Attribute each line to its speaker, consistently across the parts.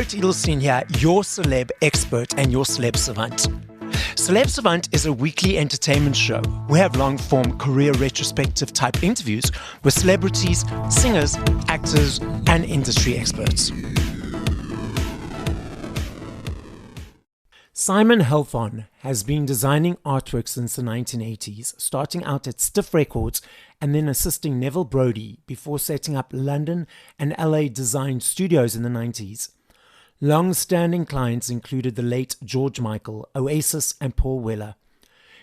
Speaker 1: Garrett Edelstein here, your celeb expert and your celeb savant. Celeb Savant is a weekly entertainment show. We have long-form career retrospective type interviews with celebrities, singers, actors, and industry experts. Simon Halfon has been designing artwork since the 1980s, starting out at Stiff Records and then assisting Neville Brody before setting up London and LA design studios in the 90s. Long-standing clients included the late George Michael, Oasis and Paul Weller.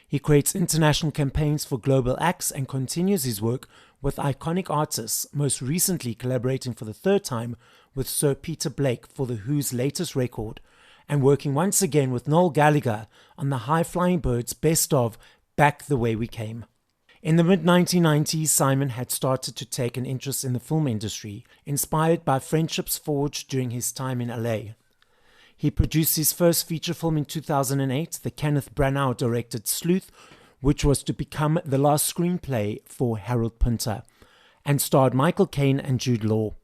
Speaker 1: He creates international campaigns for global acts and continues his work with iconic artists, most recently collaborating for the third time with Sir Peter Blake for The Who's latest record, and working once again with Noel Gallagher on the High Flying Birds' best of Back the Way We Came. In the mid-1990s, Simon had started to take an interest in the film industry, inspired by friendships forged during his time in LA. He produced his first feature film in 2008, the Kenneth Branagh-directed Sleuth, which was to become the last screenplay for Harold Pinter, and starred Michael Caine and Jude Law.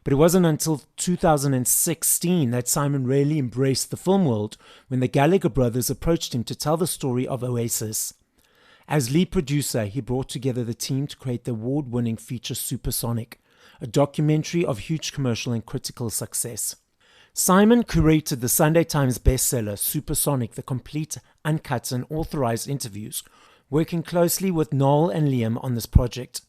Speaker 1: But it wasn't until 2016 that Simon really embraced the film world when the Gallagher brothers approached him to tell the story of Oasis. As lead producer, he brought together the team to create the award-winning feature Supersonic, a documentary of huge commercial and critical success. Simon curated the Sunday Times bestseller Supersonic, the complete, uncut and authorized interviews, working closely with Noel and Liam on this project.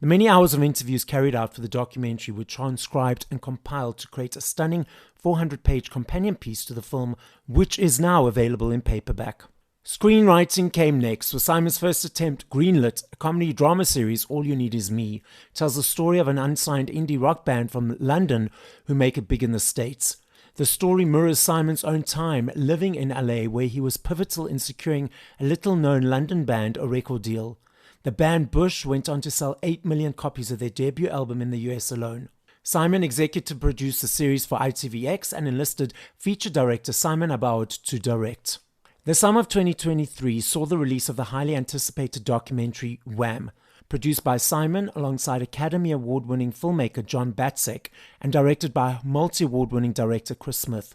Speaker 1: The many hours of interviews carried out for the documentary were transcribed and compiled to create a stunning 400-page companion piece to the film, which is now available in paperback. Screenwriting came next, with Simon's first attempt, Greenlit, a comedy drama series, All You Need Is Me, tells the story of an unsigned indie rock band from London who make it big in the States. The story mirrors Simon's own time living in LA, where he was pivotal in securing a little-known London band a record deal. The band Bush went on to sell 8 million copies of their debut album in the US alone. Simon executive produced the series for ITVX and enlisted feature director Simon Aboud to direct. The summer of 2023 saw the release of the highly anticipated documentary Wham!, produced by Simon alongside Academy Award-winning filmmaker John Batsek and directed by multi-award-winning director Chris Smith.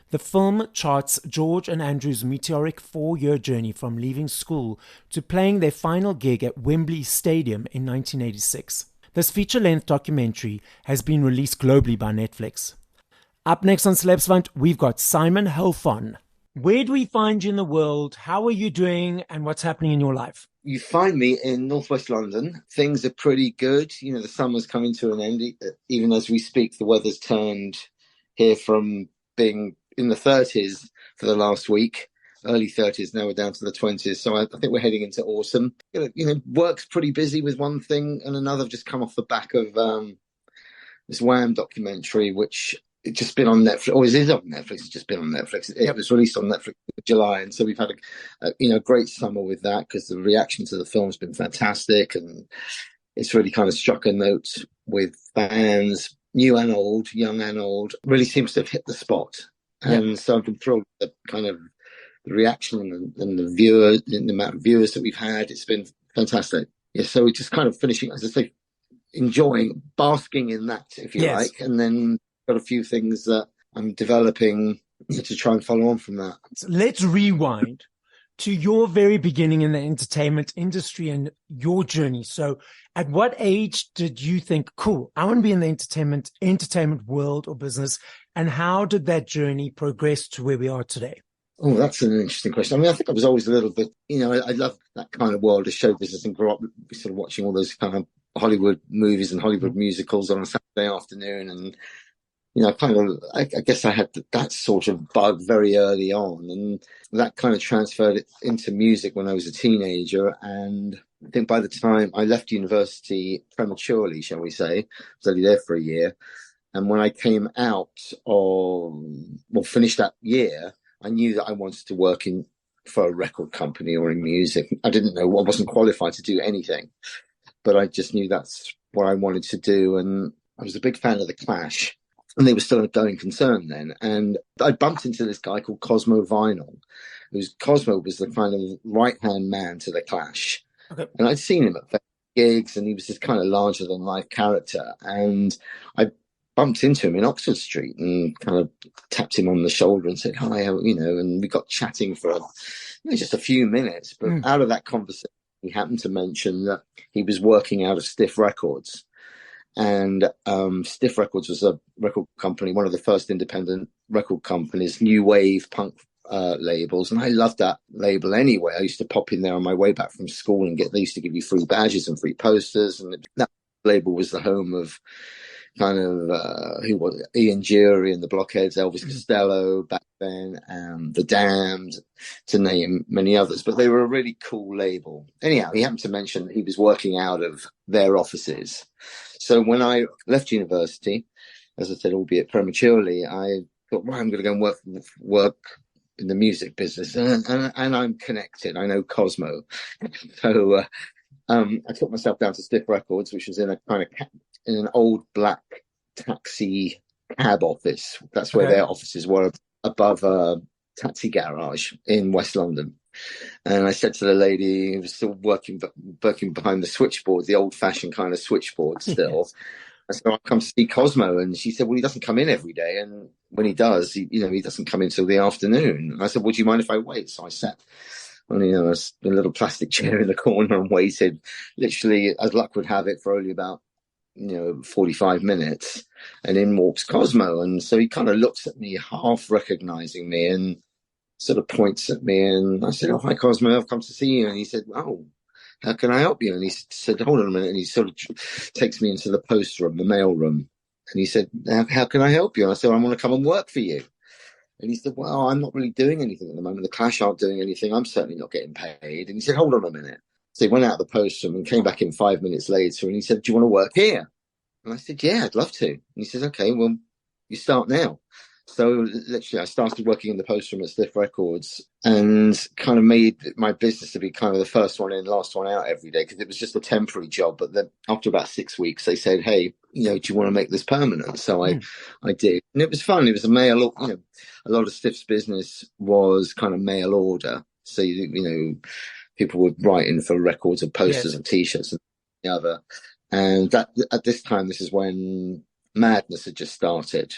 Speaker 1: The film charts George and Andrew's meteoric 4-year journey from leaving school to playing their final gig at Wembley Stadium in 1986. This feature-length documentary has been released globally by Netflix. Up next on Celeb Savant, we've got Simon Halfon. Where do we find you in the world? How are you doing? And what's happening in your life?
Speaker 2: You find me in northwest London. Things are pretty good. You know, the summer's coming to an end. Even as we speak, the weather's turned here from being in the 30s for the last week, early 30s. Now we're down to the 20s. So I think we're heading into autumn. You know, work's pretty busy with one thing and another. I've just come off the back of this Wham! Documentary, which it's just been on Netflix, or it is on Netflix. It's just been on Netflix. It was released on Netflix in July, and so we've had a great summer with that because the reaction to the film has been fantastic, and it's really kind of struck a note with fans, new and old, young and old. Really seems to have hit the spot, and so I've been thrilled with the kind of the reaction and the viewers, and the amount of viewers that we've had. It's been fantastic. Yeah, so we're just kind of finishing, as I say, enjoying, basking in that, if you like, and then got a few things that I'm developing to try and follow on from that.
Speaker 1: So let's rewind to your very beginning in the entertainment industry and your journey. So at what age did you think, cool, I want to be in the entertainment world or business? And how did that journey progress to where we are today?
Speaker 2: Oh, that's an interesting question. I mean, I think I was always a little bit, I love that kind of world of show business and grew up sort of watching all those kind of Hollywood movies and Hollywood musicals on a Saturday afternoon. And I guess I had that sort of bug very early on, and that kind of transferred it into music when I was a teenager. And I think by the time I left university prematurely, shall we say, I was only there for a year. And when I came out finished that year, I knew that I wanted to work for a record company or in music. I didn't know, I wasn't qualified to do anything, but I just knew that's what I wanted to do. And I was a big fan of The Clash. And they were still a going concern then. And I bumped into this guy called Kosmo Vinyl, Cosmo was the kind of right-hand man to The Clash. Okay. And I'd seen him at gigs, and he was this kind of larger-than-life character. And I bumped into him in Oxford Street and kind of tapped him on the shoulder and said, hi, and we got chatting for just a few minutes. But out of that conversation, he happened to mention that he was working out of Stiff Records. And Stiff Records was a record company, one of the first independent record companies, new wave punk labels. And I loved that label anyway. I used to pop in there on my way back from school and they used to give you free badges and free posters. And that label was the home of kind of who was it? Ian Jury and the Blockheads, Elvis Costello back then, the Damned, to name many others. But they were a really cool label. Anyhow, he happened to mention that he was working out of their offices. So when I left university, as I said, albeit prematurely, I thought, well, I'm going to go and work in the music business, and I'm connected. I know Kosmo, so I took myself down to Stiff Records, which was in a kind of in an old black taxi cab office. That's where their offices were, above a taxi garage in West London. And I said to the lady who was still working behind the switchboard, the old-fashioned kind of switchboard still. Yes. I said, I'll come see Kosmo. And she said, well, he doesn't come in every day. And when he does, he doesn't come in till the afternoon. And I said, well, do you mind if I wait? So I sat on a little plastic chair in the corner and waited, literally, as luck would have it, for only about 45 minutes. And in walks Kosmo. And so he kind of looks at me, half recognizing me, and sort of points at me. And I said, oh, hi, Kosmo, I've come to see you. And he said, oh, how can I help you? And he said, hold on a minute. And he sort of takes me into the post room, the mail room. And he said, how can I help you? And I said, I want to come and work for you. And he said, well, I'm not really doing anything at the moment. The Clash aren't doing anything. I'm certainly not getting paid. And he said, hold on a minute. So he went out of the post room and came back in 5 minutes later. And he said, do you want to work here? And I said, yeah, I'd love to. And he said, okay, well, you start now. So literally I started working in the post room at Stiff Records and kind of made my business to be kind of the first one in, last one out every day, because it was just a temporary job. But then after about 6 weeks, they said, hey, do you want to make this permanent? So I did. And it was fun. It was a mail, a lot of Stiff's business was kind of mail order. So, people would write in for records and posters and T-shirts and the other. And that at this time, this is when Madness had just started.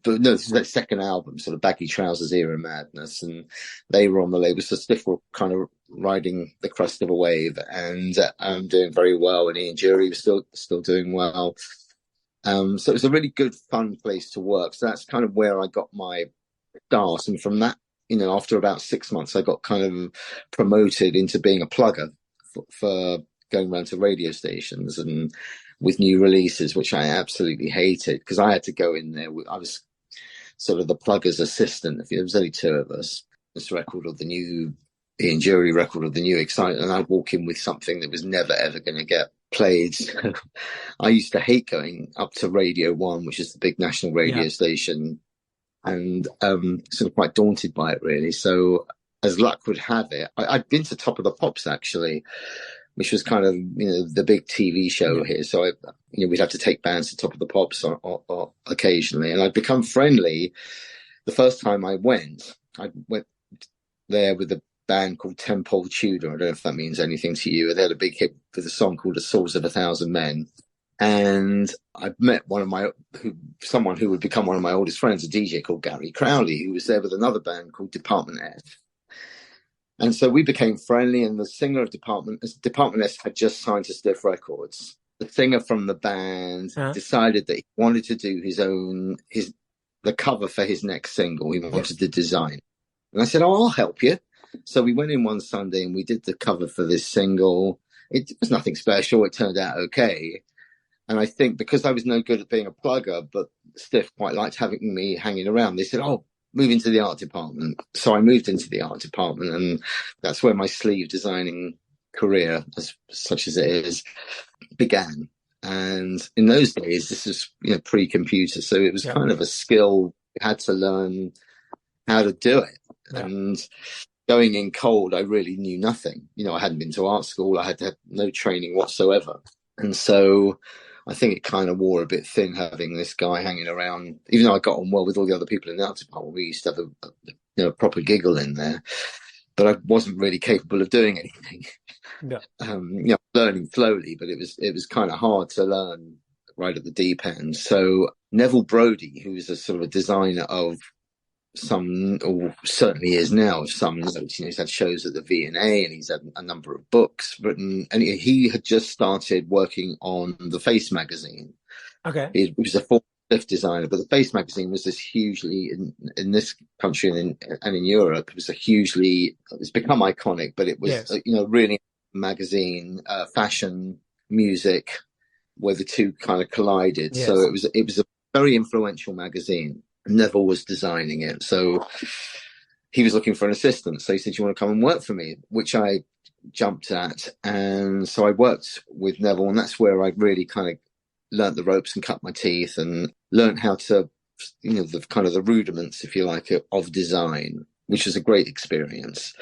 Speaker 2: This is their second album, sort of Baggy Trousers era Madness, and they were on the label. So Stiff were kind of riding the crest of a wave and doing very well. And Ian Jury was still doing well. So it was a really good, fun place to work. So that's kind of where I got my start. And from that, after about 6 months, I got kind of promoted into being a plugger for going around to radio stations and with new releases, which I absolutely hated because I had to go in there. I was sort of the plugger's assistant. There was only two of us. This record or the new Ian Jury record or the new Excitement, and I'd walk in with something that was never ever going to get played. I used to hate going up to Radio 1, which is the big national radio station, and sort of quite daunted by it really. So as luck would have it, I'd been to Top of the Pops actually, which was kind of, the big TV show here. So, we'd have to take bands to Top of the Pops or occasionally. And I'd become friendly. The first time I went there with a band called Tempole Tudor. I don't know if that means anything to you. They had a big hit with a song called The Souls of a Thousand Men. And I met someone who would become one of my oldest friends, a DJ called Gary Crowley, who was there with another band called Department F. And so we became friendly, and the singer of Department S had just signed to Stiff Records. The singer from the band decided that he wanted to do the cover for his next single. He wanted to design. And I said, oh, I'll help you. So we went in one Sunday and we did the cover for this single. It was nothing special. It turned out okay. And I think because I was no good at being a plugger, but Stiff quite liked having me hanging around, they said, oh, move into the art department. So I moved into the art department, and that's where my sleeve designing career, such as it is, began. And in those days, this is pre-computer, so it was kind of a skill. You had to learn how to do it. Yeah. And going in cold, I really knew nothing. I hadn't been to art school. I had no training whatsoever. And so I think it kind of wore a bit thin having this guy hanging around. Even though I got on well with all the other people in the art department, we used to have a proper giggle in there. But I wasn't really capable of doing anything. Yeah. Learning slowly, but it was kind of hard to learn right at the deep end. So Neville Brody, who is a sort of a designer of some, or certainly is now, of some notes. He's had shows at the V&A, and he's had a number of books written, and he had just started working on the Face magazine.
Speaker 1: Okay.
Speaker 2: He was a former Swift designer, but the Face magazine was this hugely, in this country and in Europe, it's become iconic, but it was, really magazine, fashion, music, where the two kind of collided.
Speaker 1: Yes.
Speaker 2: So it was a very influential magazine. Neville was designing it, so he was looking for an assistant. So he said, "You want to come and work for me?" Which I jumped at, and so I worked with Neville, and that's where I really kind of learnt the ropes and cut my teeth and learned how to, the kind of the rudiments, if you like, of design, which was a great experience.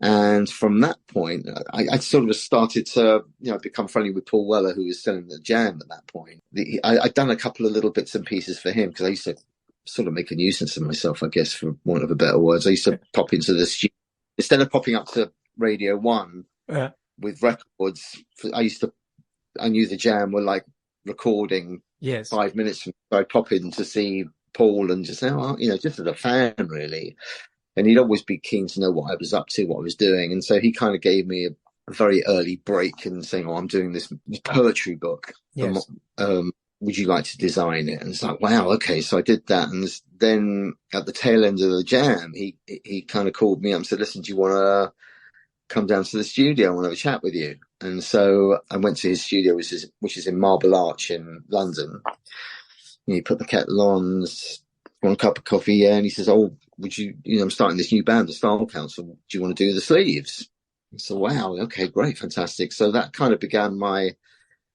Speaker 2: And from that point, I sort of started to, become friendly with Paul Weller, who was selling the Jam at that point. I'd done a couple of little bits and pieces for him, because I used to sort of make a nuisance of myself, I guess, for want of a better words. I used to pop into the studio. Instead of popping up to Radio 1 with records, I knew the Jam were like recording 5 minutes from, so I'd pop in to see Paul and just say, just as a fan, really. And he'd always be keen to know what I was up to, what I was doing. And so he kind of gave me a very early break in saying, I'm doing this poetry book. Yes. Would you like to design it? And it's like, wow, okay. So I did that. And then at the tail end of the Jam, he kind of called me up and said, listen, do you want to come down to the studio? I want to have a chat with you. And so I went to his studio, which is in Marble Arch in London. And he put the kettle on, want a cup of coffee? Yeah. And he says, would you, I'm starting this new band, the Style Council. Do you want to do the sleeves? So, wow, okay, great, fantastic. So that kind of began my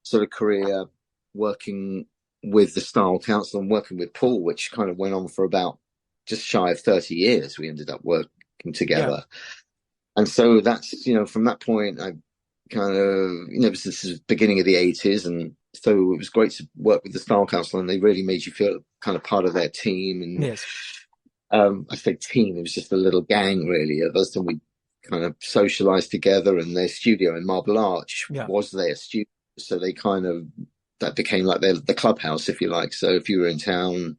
Speaker 2: sort of career working with the Style Council and working with Paul, which kind of went on for about just shy of 30 years. We ended up working together. Yeah. And so that's, from that point, I kind of, this is the beginning of the 80s. And so it was great to work with the Style Council, and they really made you feel kind of part of their team. And
Speaker 1: yes.
Speaker 2: I say team, it was just a little gang, really, of us, and we kind of socialized together, and their studio in Marble Arch was their studio. So they that became like the clubhouse, if you like. So if you were in town,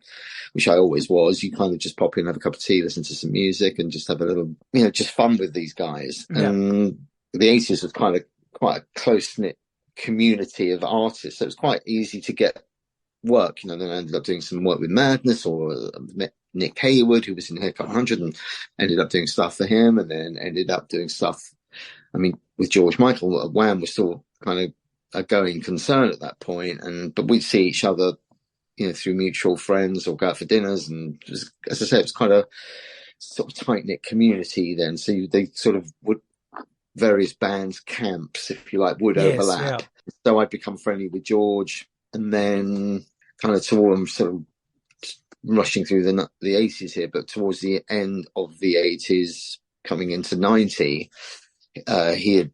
Speaker 2: which I always was, you kind of just pop in, have a cup of tea, listen to some music, and just have a little, just fun with these guys. Yeah. And the 80s was kind of quite a close-knit community of artists. So it was quite easy to get work. Then I ended up doing some work with Madness, or Nick Hayward, who was in Haircut 100, and ended up doing stuff for him, and then ended up doing stuff, with George Michael. Wham was still kind of a going concern at that point, but we'd see each other, through mutual friends, or go out for dinners, and as I say, it was quite a sort of tight-knit community then. So they sort of would, various bands, camps, if you like, would overlap. Yeah. So I'd become friendly with George, and then kind of towards, sort of rushing through the 80s here, but towards the end of the 80s, coming into 90, he had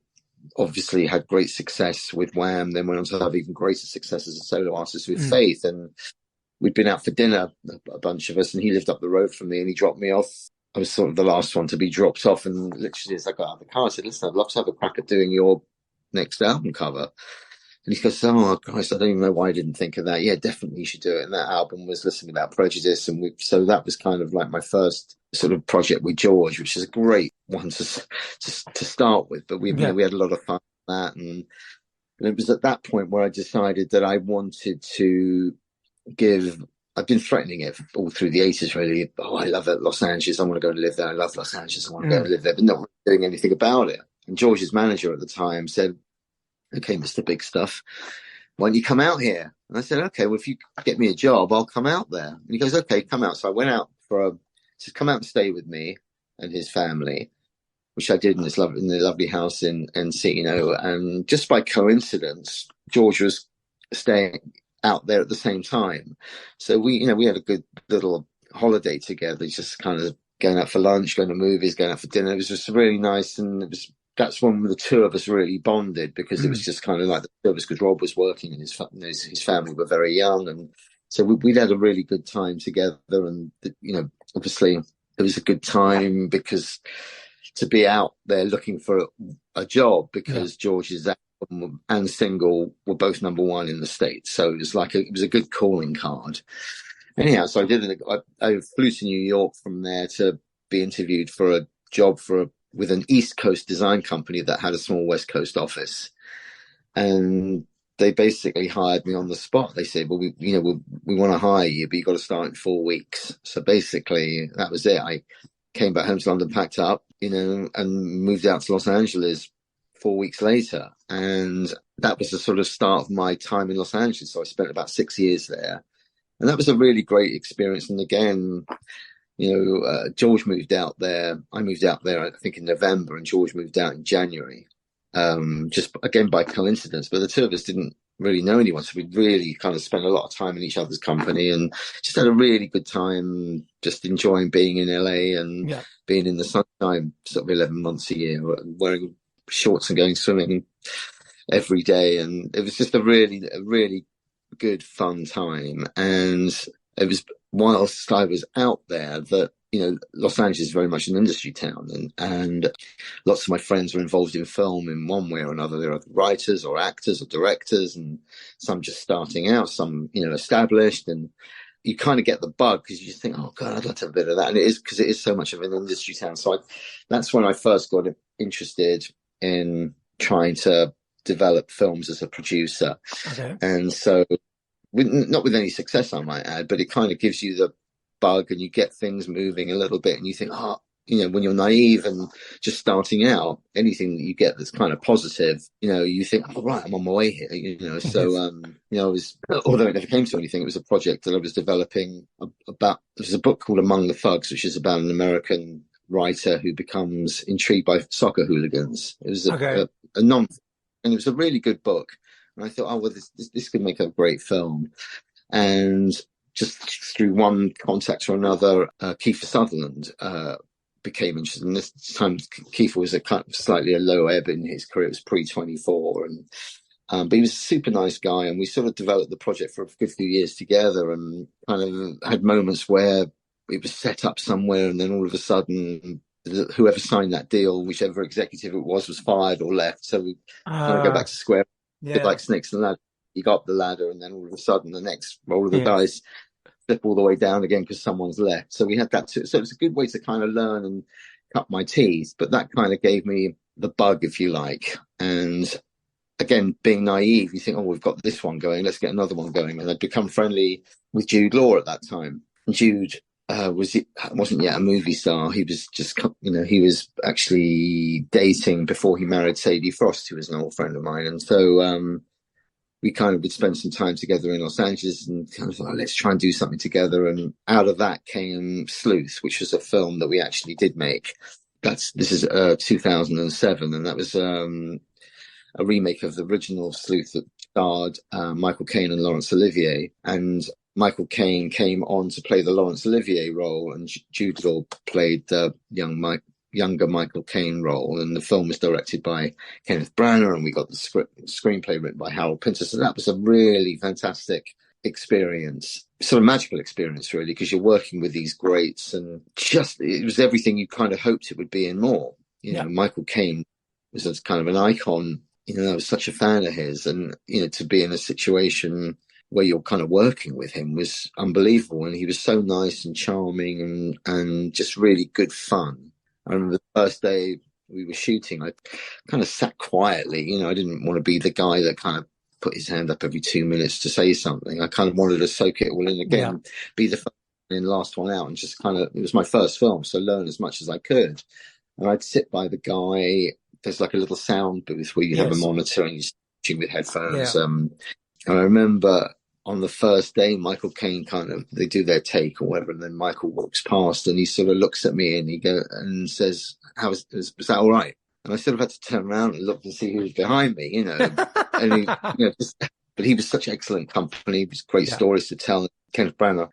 Speaker 2: obviously had great success with Wham, then went on to have even greater success as a solo artist with Faith. And we'd been out for dinner, a bunch of us, and he lived up the road from me, and he dropped me off. I was sort of the last one to be dropped off, and literally as I got out of the car, I said, listen, I'd love to have a crack at doing your next album cover. And he goes, oh, Christ, I don't even know why I didn't think of that. Yeah, definitely you should do it. And that album was Listening Without Prejudice. And so that was kind of like my first sort of project with George, which is a great one to start with. But we had a lot of fun with that. And it was at that point where I decided that I wanted to I've been threatening it all through the 80s, really. Oh, I love it, Los Angeles. I want to go and live there. I love Los Angeles. I want to go and live there, but not really doing anything about it. And George's manager at the time said, okay, Mr. Big Stuff, why don't you come out here? And I said, okay, well, if you get me a job, I'll come out there. And he goes, okay, come out. So I went out said, come out and stay with me and his family, which I did in the lovely house in Encino. And just by coincidence, George was staying out there at the same time. So we had a good little holiday together, just kind of going out for lunch, going to movies, going out for dinner. It was just really nice. And that's when the two of us really bonded, because it was just kind of like the two of us, because Rob was working and his family were very young. And so we'd had a really good time together. And, obviously it was a good time because to be out there looking for a job, because George is that album and single were both #1 in the States. So it was like it was a good calling card. Anyhow, so I flew to New York from there to be interviewed for a job with an East Coast design company that had a small West Coast office. And they basically hired me on the spot. They said, well, we want to hire you, but you got to start in 4 weeks. So basically that was it. I came back home to London, packed up, and moved out to Los Angeles 4 weeks later. And that was the sort of start of my time in Los Angeles. So I spent about 6 years there. And that was a really great experience. And again, George moved out there. I moved out there, I think, in November, and George moved out in January. Just again by coincidence, but the two of us didn't really know anyone, so we'd really kind of spent a lot of time in each other's company and just had a really good time, just enjoying being in LA and being in the sunshine sort of 11 months a year, wearing shorts and going swimming every day. And it was just a really good fun time. And it was whilst I was out there that Los Angeles is very much an industry town, and lots of my friends were involved in film in one way or another. There are writers or actors or directors, and some just starting out, some established, and you kind of get the bug because you just think, oh God, I'd like to have a bit of that. And it is because it is so much of an industry town. So that's when I first got interested in trying to develop films as a producer.
Speaker 1: Okay.
Speaker 2: And so, not with any success, I might add, but it kind of gives you the bug and you get things moving a little bit, and you think, when you're naive and just starting out, anything that you get that's kind of positive, you think, oh, right, I'm on my way here, so I was, although it never came to anything, it was a project that I was developing about. There's a book called Among the Thugs, which is about an American writer who becomes intrigued by soccer hooligans. It was a non, and it was a really good book, and I thought, oh well, this could make a great film. And just through one contact or another, Kiefer Sutherland became interested. And this time, Kiefer was a kind of slightly a low ebb in his career. It was pre-24, but he was a super nice guy. And we sort of developed the project for a good few years together, and kind of had moments where it was set up somewhere, and then all of a sudden, whoever signed that deal, whichever executive it was fired or left. So we kind of go back to square, like snakes and ladders. You got up the ladder, and then all of a sudden, the next roll of the dice slip all the way down again because someone's left. So we had that too. So it's a good way to kind of learn and cut my teeth. But that kind of gave me the bug, if you like. And again, being naive, you think, oh, we've got this one going, let's get another one going. And I'd become friendly with Jude Law at that time. And Jude wasn't yet a movie star. He was just, he was actually dating before he married Sadie Frost, who was an old friend of mine. And so we kind of would spend some time together in Los Angeles, and kind of thought, let's try and do something together. And out of that came Sleuth, which was a film that we actually did make. This is 2007, and that was a remake of the original Sleuth that starred Michael Caine and Laurence Olivier. And Michael Caine came on to play the Laurence Olivier role, and Jude Law played the younger Michael Caine role. And the film was directed by Kenneth Branagh, and we got the screenplay written by Harold Pinter. So that was a really fantastic experience, sort of magical experience, really, because you're working with these greats, and it was everything you kind of hoped it would be and more. Michael Caine was a kind of an icon. I was such a fan of his, and to be in a situation where you're kind of working with him was unbelievable. And he was so nice and charming and just really good fun. I remember the first day we were shooting, I kind of sat quietly. I didn't want to be the guy that kind of put his hand up every 2 minutes to say something. I kind of wanted to soak it all in again, be the first and last one out, and just kind of, it was my first film, so learn as much as I could. And I'd sit by the guy. There's like a little sound booth where you have a monitor and you're watching with headphones. And I remember on the first day, Michael Caine they do their take or whatever, and then Michael walks past and he sort of looks at me and he goes and says, was that all right? And I sort of had to turn around and look and see who was behind me, and he, but he was such excellent company. It was great stories to tell. Kenneth Branagh,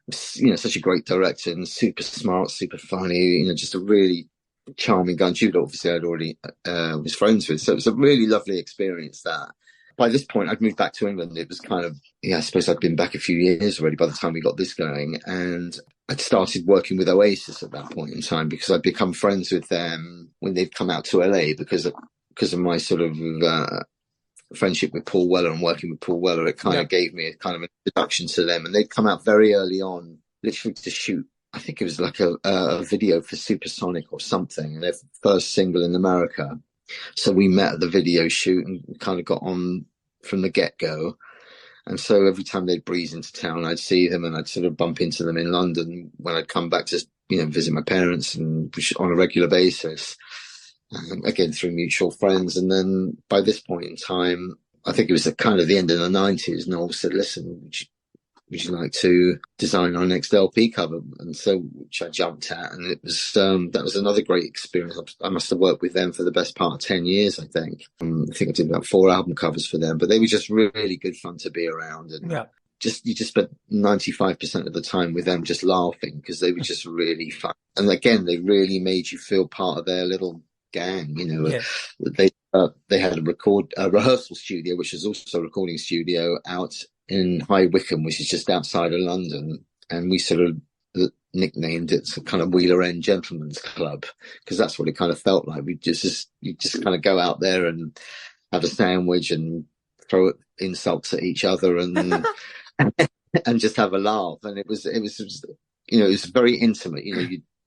Speaker 2: such a great director and super smart, super funny, just a really charming guy. Jude, obviously, I'd already was friends with. So it was a really lovely experience that. By this point, I'd moved back to England. It was kind of, I suppose I'd been back a few years already by the time we got this going. And I'd started working with Oasis at that point in time because I'd become friends with them when they'd come out to LA because of my sort of friendship with Paul Weller and working with Paul Weller, it kind of gave me a kind of an introduction to them. And they'd come out very early on, literally to shoot. I think it was like a video for Supersonic or something, their first single in America. So we met at the video shoot and kind of got on from the get-go. And so every time they'd breeze into town, I'd see them and I'd sort of bump into them in London when I'd come back to, visit my parents, and on a regular basis, again, through mutual friends. And then by this point in time, I think it was at kind of the end of the 90s, Noel said, listen, would you like to design our next LP cover? And so, which I jumped at, and it was, that was another great experience. I must have worked with them for the best part of 10 years, I think. I think I did about 4 album covers for them, but they were just really good fun to be around. And you just spent 95% of the time with them just laughing, because they were just really fun. And again, they really made you feel part of their little gang, They had a rehearsal studio, which was also a recording studio out in High Wycombe, which is just outside of London, and we sort of nicknamed it kind of Wheeler End Gentlemen's Club, because that's what it kind of felt like. You just kind of go out there and have a sandwich and throw insults at each other and and just have a laugh. And it was very intimate.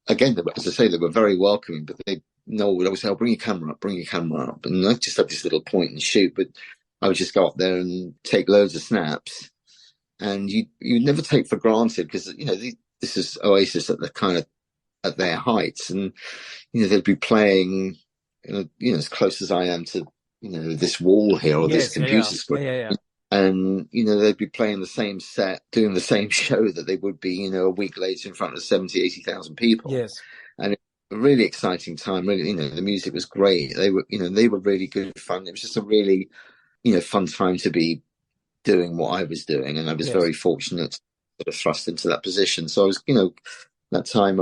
Speaker 2: Again, as I say, they were very welcoming, but would always say, "Oh, bring your camera up," and I just had this little point and shoot, but I would just go up there and take loads of snaps, and you never take for granted, because this is Oasis at the kind of at their heights, and they'd be playing as close as I am to this wall here or this computer screen, and they'd be playing the same set, doing the same show that they would be a week later in front of 70,000-80,000 people. And it was a really exciting time. Really, the music was great. They were really good fun. It was just a really fun time to be doing what I was doing, and I was very fortunate to sort of thrust into that position. So I was, that time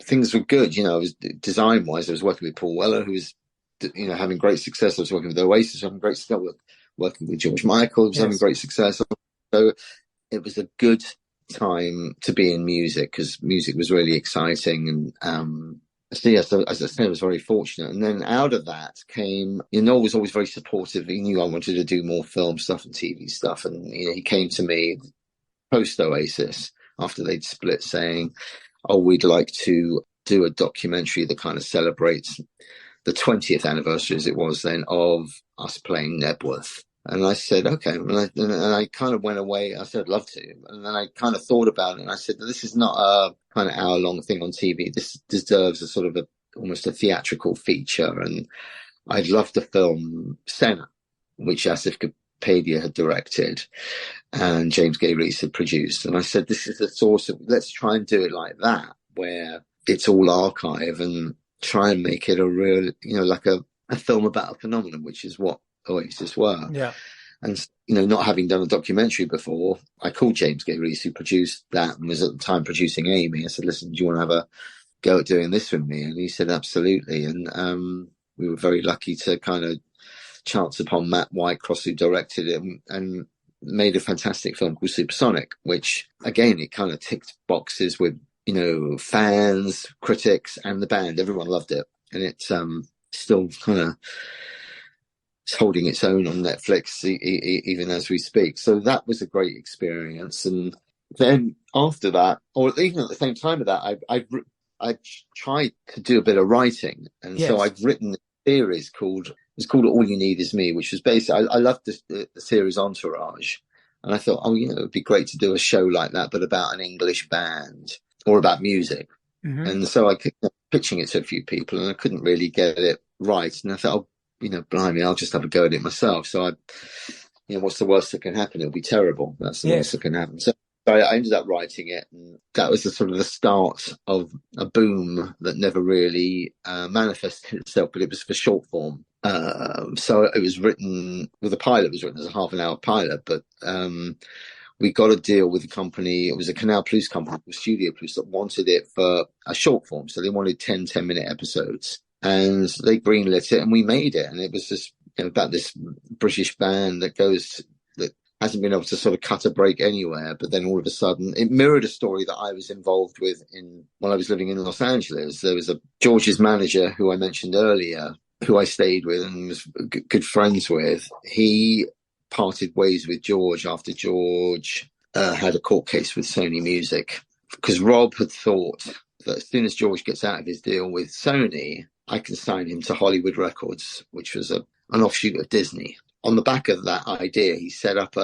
Speaker 2: things were good. I was design-wise, I was working with Paul Weller, who was, having great success. I was working with Oasis, having great success. Working with George Michael, who was having great success. So it was a good time to be in music, because music was really exciting. And so as I said, I was very fortunate. And then out of that came, Noel was always very supportive. He knew I wanted to do more film stuff and TV stuff. And he came to me post Oasis after they'd split, saying, "Oh, we'd like to do a documentary that kind of celebrates the 20th anniversary, as it was then, of us playing Nebworth." And I said, okay. And I kind of went away. I said, I'd love to. And then I kind of thought about it, and I said, this is not a kind of hour-long thing on TV. This deserves a sort of almost a theatrical feature. And I'd love to film Senna, which Asif Kapadia had directed and James Gay Reese had produced. And I said, this is the source of, let's try and do it like that, where it's all archive, and try and make it a real, like a film about a phenomenon, which is what Oasis were. And not having done a documentary before, I called James Gay Reese, who produced that and was at the time producing Amy. I said, listen, do you want to have a go at doing this with me? And he said, absolutely. And we were very lucky to kind of chance upon Matt Whitecross, who directed it, and made a fantastic film called Supersonic, which again, it kind of ticked boxes with fans, critics, and the band. Everyone loved it, and it's still kind of holding its own on Netflix even as we speak. So that was a great experience. And then after that, or even at the same time of that, I tried to do a bit of writing, and so I've written a series called All You Need Is Me, which was basically, I loved the series Entourage, and I thought, it'd be great to do a show like that, but about an English band or about music. And so I kept pitching it to a few people, and I couldn't really get it right. And I thought, blimey, I'll just have a go at it myself. So what's the worst that can happen? It'll be terrible. That's the worst that can happen. So I ended up writing it, and that was the sort of the start of a boom that never really manifested itself, but it was for short form. So it was written, the pilot was written as a half-an-hour pilot, but we got a deal with a company. It was a Canal Plus company called Studio Plus that wanted it for a short form. So they wanted 10-minute episodes, and they greenlit it, and we made it. And it was just about this British band that hasn't been able to sort of cut a break anywhere. But then all of a sudden, it mirrored a story that I was involved with while I was living in Los Angeles. There was George's manager, who I mentioned earlier, who I stayed with and was good friends with, he parted ways with George after George had a court case with Sony Music, because Rob had thought that as soon as George gets out of his deal with Sony, I can sign him to Hollywood Records, which was an offshoot of Disney. On the back of that idea, he set up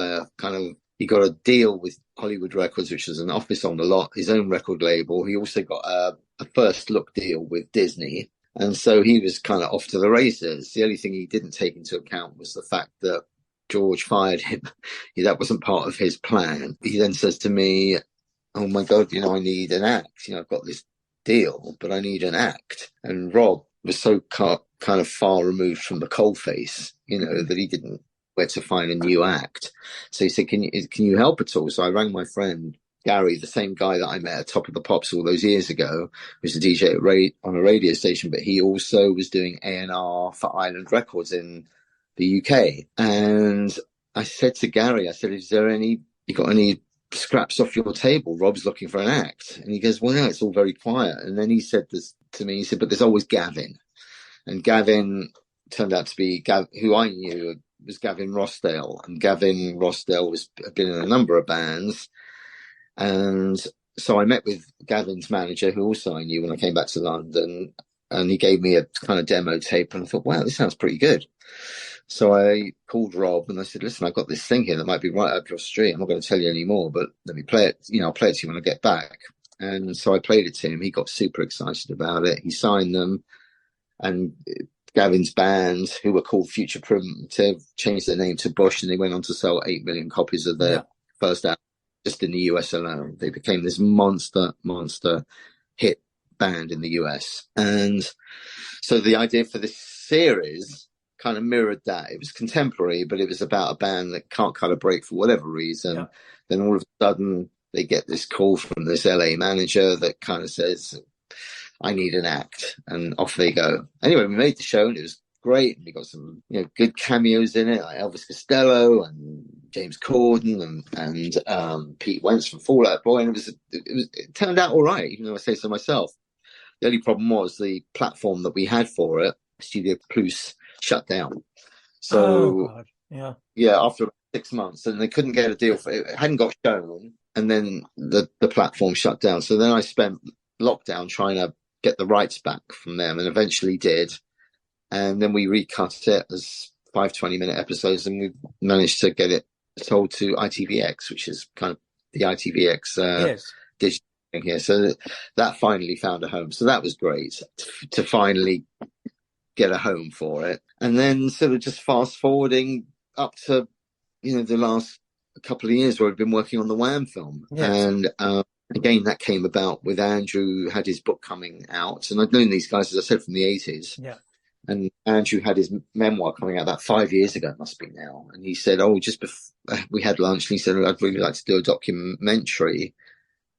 Speaker 2: he got a deal with Hollywood Records, which was an office on the lot, his own record label. He also got a first look deal with Disney. And so he was kind of off to the races. The only thing he didn't take into account was the fact that George fired him. That wasn't part of his plan. He then says to me, oh my God, I need an act. I've got this deal, but I need an act. And Rob was so kind of far removed from the coalface, that he didn't know where to find a new act. So he said, can you help at all? So I rang my friend Gary, the same guy that I met at Top of the Pops all those years ago, who's a DJ on a radio station, but he also was doing A&R for Island Records in the UK. And I said to Gary, is there you got any scraps off your table? Rob's looking for an act. And he goes, well, no, it's all very quiet. And then he said this to me, he said, but there's always Gavin. And Gavin turned out to be who I knew was Gavin Rossdale. And Gavin Rossdale had been in a number of bands. And so I met with Gavin's manager, who also I knew when I came back to London, and he gave me a kind of demo tape, and I thought, wow, this sounds pretty good. So I called Rob and I said, listen, I've got this thing here that might be right up your street. I'm not going to tell you any more, but let me play it. I'll play it to you when I get back. And so I played it to him. He got super excited about it. He signed them, and Gavin's band, who were called Future Primitive, changed their name to Bush, and they went on to sell 8 million copies of their first album. Just in the US alone, they became this monster hit band in the US. And so the idea for this series kind of mirrored that. It was contemporary, but it was about a band that can't cut a break for whatever reason. Yeah. Then all of a sudden they get this call from this LA manager that kind of says, I need an act, and off they go. Anyway, we made the show and it was great. We got some good cameos in it, like Elvis Costello and James Corden and Pete Wentz from Fall Out Boy, and it turned out all right, even though I say so myself. The only problem was the platform that we had for it, Studio Plus, shut down. So after 6 months, and they couldn't get a deal for it. It hadn't got shown, and then the platform shut down. So then I spent lockdown trying to get the rights back from them, and eventually did. And then we recut it as 5 20-minute episodes, and we managed to get it sold to ITVX, which is kind of the ITVX digital thing here. So that finally found a home. So that was great to finally get a home for it. And then sort of just fast forwarding up to, the last couple of years where I've been working on the Wham film. Yes. And again, that came about with Andrew had his book coming out. And I'd known these guys, as I said, from the 80s. Yeah. And Andrew had his memoir coming out about 5 years ago, it must be now. And he said, just before we had lunch, and he said, I'd really like to do a documentary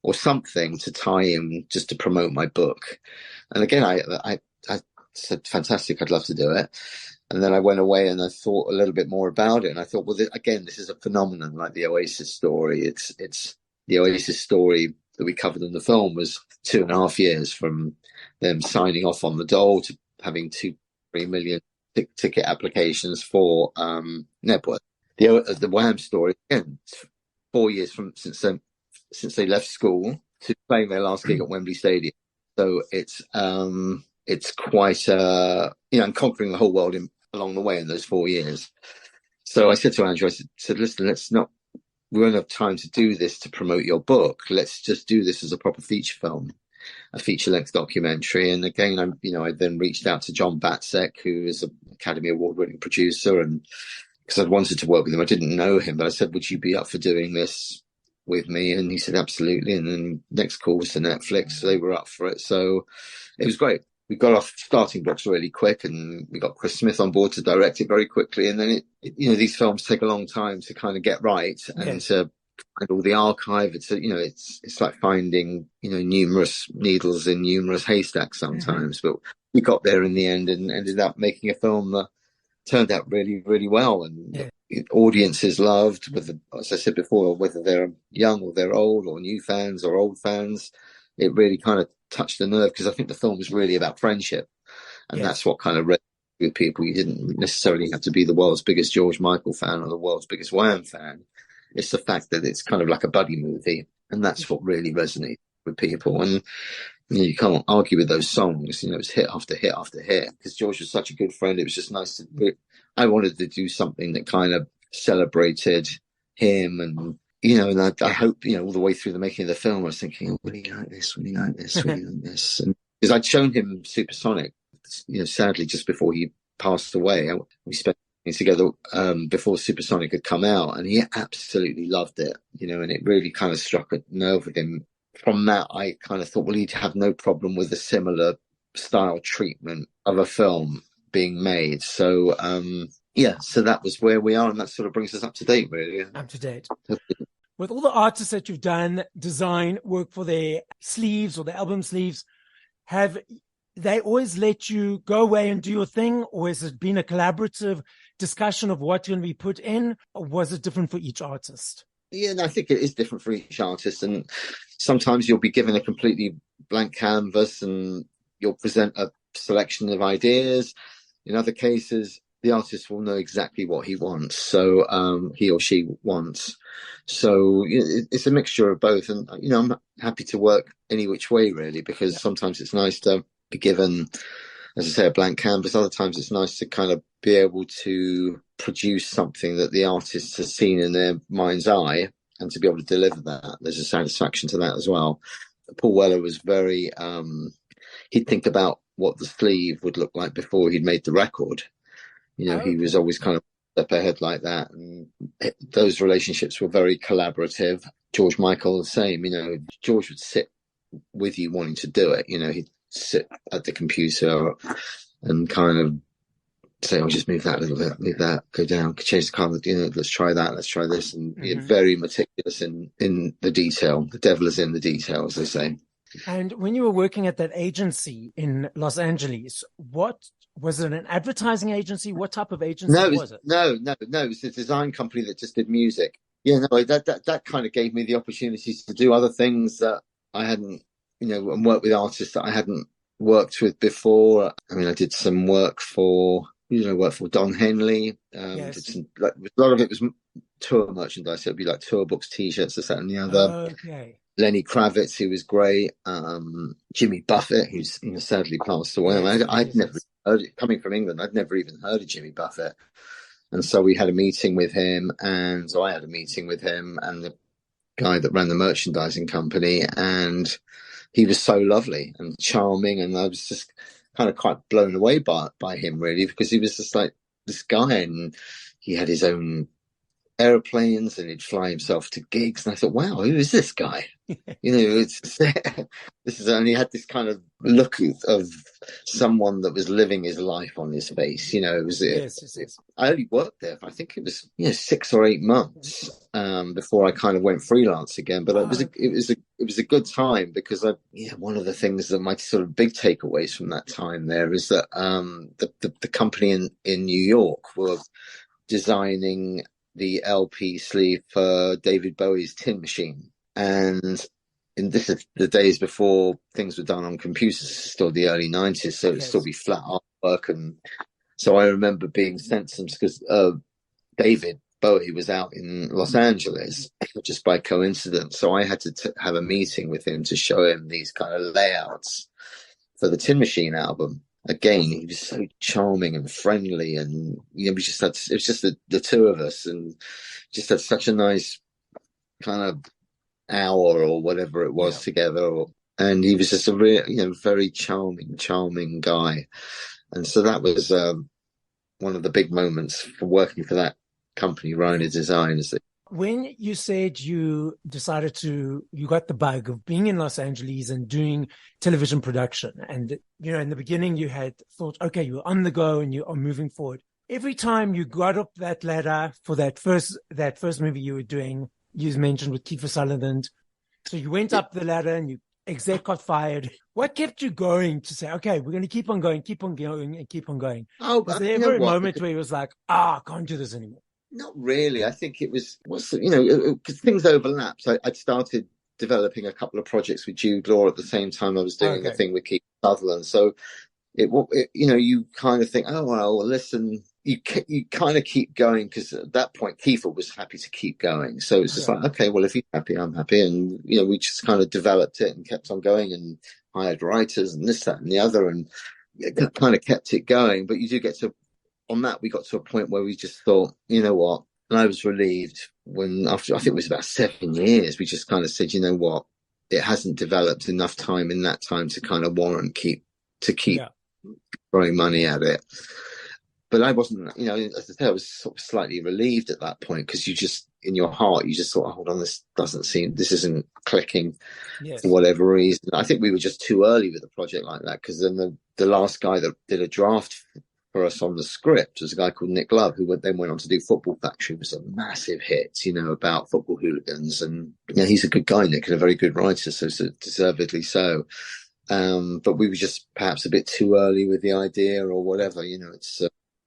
Speaker 2: or something to tie in, just to promote my book. And again, I said, fantastic, I'd love to do it. And then I went away and I thought a little bit more about it. And I thought, well, this is a phenomenon like the Oasis story. It's the Oasis story that we covered in the film was 2.5 years from them signing off on the Dole to having 2-3 million ticket applications for Network. The Wham story, again, 4 years since they left school to playing their last gig at Wembley Stadium. So it's quite and conquering the whole world along the way in those 4 years. So I said to Andrew, I said, listen, we won't have time to do this to promote your book. Let's just do this as a proper feature film, a feature-length documentary. And again, I then reached out to John Batsek, who is an Academy Award-winning producer, and because I'd wanted to work with him, I didn't know him, but I said, would you be up for doing this with me? And he said, absolutely. And then next call was to Netflix. They were up for it. So it was great. We got off starting blocks really quick, and we got Chris Smith on board to direct it very quickly. And then these films take a long time to kind of get right and to find all the archive. It's like finding, numerous needles in numerous haystacks sometimes, but we got there in the end and ended up making a film that turned out really, really well. And audiences loved, as I said before, whether they're young or they're old, or new fans or old fans. It really kind of touched the nerve, because I think the film was really about friendship, and that's what kind of with people. You didn't necessarily have to be the world's biggest George Michael fan or the world's biggest Wham fan. It's the fact that it's kind of like a buddy movie, and that's what really resonates with people. And you can't argue with those songs. It's hit after hit after hit because George was such a good friend. It was just nice to. I wanted to do something that kind of celebrated him, and and I hope all the way through the making of the film, I was thinking, oh, will he like this? Will he like this? Will he like this? And because I'd shown him Supersonic, sadly just before he passed away, we spent together before Supersonic had come out, and he absolutely loved it. And it really kind of struck a nerve with him. From that, I kind of thought, well, he'd have no problem with a similar style treatment of a film being made. So, so that was where we are, and that sort of brings us up to date, really.
Speaker 1: Up to date. With all the artists that you've done, design work for their sleeves or the album sleeves, have they always let you go away and do your thing, or has it been a collaborative discussion of what's going to be put in, or was it different for each artist?
Speaker 2: Yeah, I think it is different for each artist, and sometimes you'll be given a completely blank canvas and you'll present a selection of ideas. In other cases, the artist will know exactly what he wants, so he or she wants. So it's a mixture of both, and I'm happy to work any which way, really, because sometimes it's nice to be given, as I say, a blank canvas. Other times it's nice to kind of be able to produce something that the artist has seen in their mind's eye, and to be able to deliver that. There's a satisfaction to that as well. Paul Weller was very, he'd think about what the sleeve would look like before he'd made the record. He was always kind of step ahead like that. And those relationships were very collaborative. George Michael, the same. George would sit with you wanting to do it. He'd sit at the computer and kind of say, "Oh, just move that a little bit, move that, go down, change the color. Let's try that, let's try this." And very meticulous in the detail. The devil is in the detail, as they say.
Speaker 1: And when you were working at that agency in Los Angeles, what was it? An advertising agency? What type of agency was it?
Speaker 2: No. It was a design company that just did music. Yeah, no, that kind of gave me the opportunities to do other things that I hadn't, and work with artists that I hadn't worked with before. I mean, I did some work for Don Henley.
Speaker 1: Yes.
Speaker 2: Did some, a lot of it was tour merchandise. So it'd be like tour books, T-shirts, this, that, and the other.
Speaker 1: Okay.
Speaker 2: Lenny Kravitz, who was great. Jimmy Buffett, who's sadly passed away.
Speaker 1: Yes,
Speaker 2: I'd never heard it. Coming from England, I'd never even heard of Jimmy Buffett. And so we had a meeting with him, and so I had a meeting with him and the guy that ran the merchandising company, and he was so lovely and charming, and I was just kind of quite blown away by him, really, because he was just like this guy, and he had his own airplanes and he'd fly himself to gigs, and I thought, wow, who is this guy? It's this is only had this kind of look of someone that was living his life on his face. It was
Speaker 1: yes.
Speaker 2: I only worked there for, I think it was 6 or 8 months before I kind of went freelance again, but it was a good time, because one of the things that my sort of big takeaways from that time there is that the company in New York were designing the LP sleeve for David Bowie's Tin Machine. And this is the days before things were done on computers, still the early 90s, so it'd still be flat artwork. And so I remember being sent some, because David Bowie was out in Los Angeles just by coincidence. So I had to have a meeting with him to show him these kind of layouts for the Tin Machine album. Again, he was so charming and friendly, and we just had, it was just the two of us, and just had such a nice kind of hour or whatever it was together. And he was just a real, very charming guy. And so that was one of the big moments for working for that company, Rhino Designs.
Speaker 1: When you said you decided you got the bug of being in Los Angeles and doing television production, and, in the beginning you had thought, okay, you're on the go and you are moving forward. Every time you got up that ladder for that first movie you were doing, you mentioned with Kiefer Sutherland. So you went up the ladder and you exec got fired. What kept you going to say, okay, we're going to keep on going and keep on going? Was there ever a moment where it was like, I can't do this anymore?
Speaker 2: Not really. I think it was, because things overlapped. I'd started developing a couple of projects with Jude Law at the same time I was doing the thing with Keith Sutherland. So you kind of think, oh, well, listen, you kind of keep going, because at that point, Kiefer was happy to keep going. So it's just like, okay, well, if he's happy, I'm happy. And, we just kind of developed it and kept on going and hired writers and this, that, and the other, and it kind of kept it going. But you do get to, on that, we got to a point where we just thought, you know what? And I was relieved when, after, I think it was about 7 years, we just kind of said, you know what? It hasn't developed enough time in that time to kind of warrant keep throwing money at it. But I wasn't, as I said, I was sort of slightly relieved at that point, because you just, in your heart, you just thought, hold on, this isn't clicking for whatever reason. I think we were just too early with a project like that, because then the last guy that did a draft for us on the script was a guy called Nick Love, who then went on to do Football Factory. It was a massive hit, about football hooligans. And he's a good guy, Nick, and a very good writer, so deservedly so. But we were just perhaps a bit too early with the idea or whatever. It's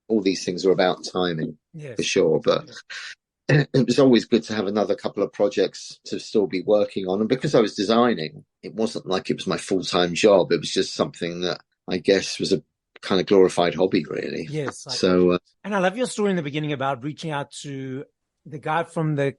Speaker 2: all these things are about timing, for sure. But it was always good to have another couple of projects to still be working on. And because I was designing, it wasn't like it was my full-time job. It was just something that I guess was a kind of glorified hobby, really.
Speaker 1: Yes.
Speaker 2: And
Speaker 1: I love your story in the beginning about reaching out to the guy from the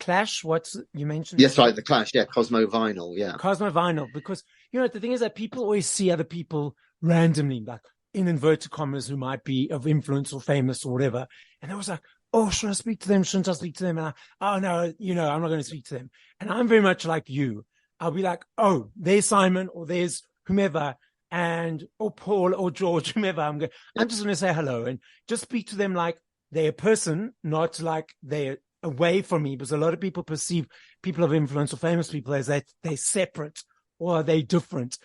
Speaker 1: Clash. You mentioned?
Speaker 2: Yes, right. The Clash. Yeah. Kosmo Vinyl. Yeah.
Speaker 1: Kosmo Vinyl. Because, the thing is that people always see other people randomly, like in inverted commas, who might be of influence or famous or whatever. And they was like, oh, should I speak to them? Shouldn't I speak to them? And oh, no, I'm not going to speak to them. And I'm very much like you. I'll be like, oh, there's Simon, or there's whomever, or Paul or George, whomever. I'm just going to say hello and just speak to them like they're a person, not like they're away from me, because a lot of people perceive people of influence or famous people as that they're separate or they're different.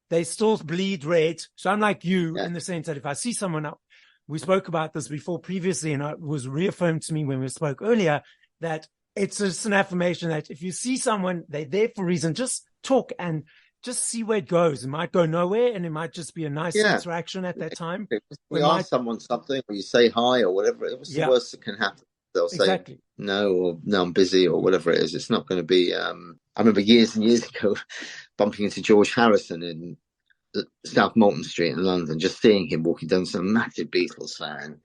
Speaker 1: They still bleed red. So I'm like you in the sense that if I see someone else, we spoke about this before previously, and it was reaffirmed to me when we spoke earlier, that it's just an affirmation that if you see someone, they're there for a reason. Just talk and just see where it goes. It might go nowhere, and it might just be a nice interaction at that time.
Speaker 2: You ask someone something, or you say hi, or whatever. What's the worst that can happen? They'll say no, or no, I'm busy, or whatever it is. It's not going to be. I remember years and years ago bumping into George Harrison in South Molton Street in London, just seeing him walking down, some massive Beatles fan.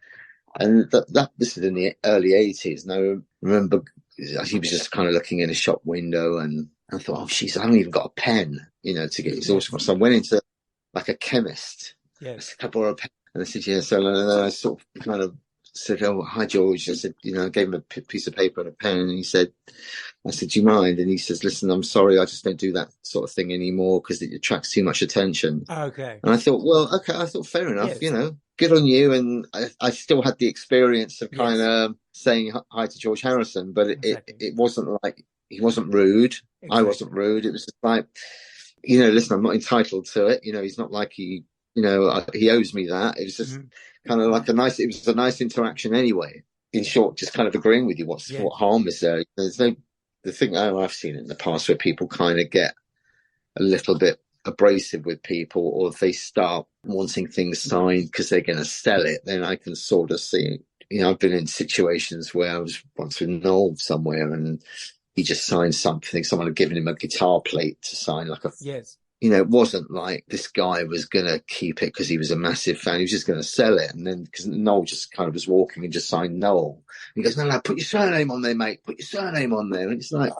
Speaker 2: And this is in the early 80s. And I remember he was just kind of looking in a shop window, and I thought, oh, jeez, I haven't even got a pen, to get his autograph. So I went into like a chemist.
Speaker 1: Yes.
Speaker 2: I borrowed a pen. And I said, yeah. So and then I sort of kind of said, oh, hi, George. I said, I gave him a piece of paper and a pen. And I said, do you mind? And he says, listen, I'm sorry. I just don't do that sort of thing anymore because it attracts too much attention.
Speaker 1: Okay.
Speaker 2: And I thought, well, okay. I thought, fair enough, good on you. And I still had the experience of kind of saying hi to George Harrison, but it wasn't like, he wasn't rude. Exactly. I wasn't rude. It was just like, listen, I'm not entitled to it. He's not like he owes me that. It was just kind of like it was a nice interaction anyway. In short, just kind of agreeing with you. What harm is there? There's the thing I've seen in the past where people kind of get a little bit abrasive with people, or if they start wanting things signed because they're going to sell it, then I can sort of see, I've been in situations where I was once with Noel somewhere and he just signed something. Someone had given him a guitar plate to sign, like it wasn't like this guy was going to keep it because he was a massive fan. He was just going to sell it. And then, because Noel just kind of was walking and just signed Noel. And he goes, no, put your surname on there, mate. Put your surname on there. And it's like,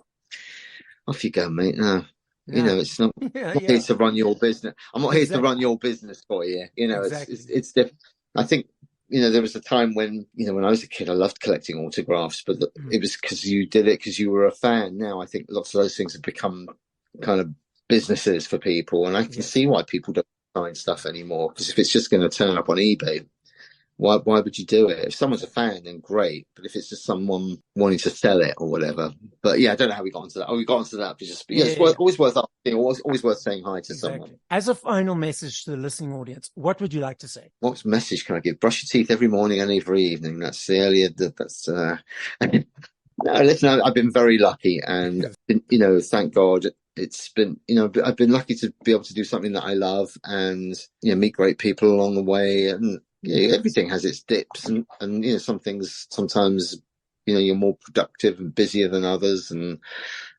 Speaker 2: off you go, mate. No. It's not, I'm not here to run your business. I'm not here to run your business for you. It's different. I think, there was a time when, when I was a kid, I loved collecting autographs, but it was because you did it because you were a fan. Now I think lots of those things have become kind of businesses for people, and I can see why people don't sign stuff anymore, because if it's just going to turn up on eBay, why would you do it? If someone's a fan, then great, but if it's just someone wanting to sell it or whatever. But I don't know how we got onto that. We got onto that always worth asking, always worth saying hi to someone.
Speaker 1: As a final message to the listening audience, what would you like to say?
Speaker 2: What message can I give? Brush your teeth every morning and every evening. That's the earlier that's no, listen, I've been very lucky, and thank God it's been, I've been lucky to be able to do something that I love, and meet great people along the way. And everything has its dips, and some things sometimes you're more productive and busier than others,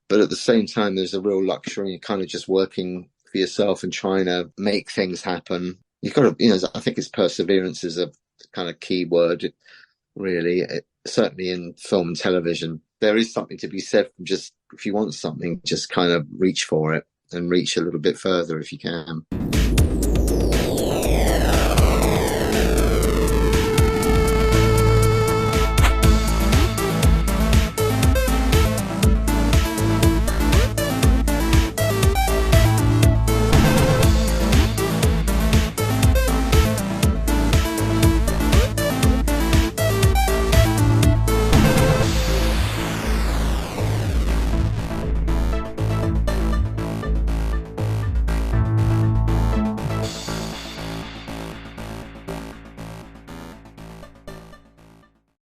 Speaker 2: but at the same time there's a real luxury in kind of just working for yourself and trying to make things happen. you've got to, I think it's perseverance is a kind of key word, really. Certainly in film and television, there is something to be said from just, if you want something, just kind of reach for it and reach a little bit further if you can.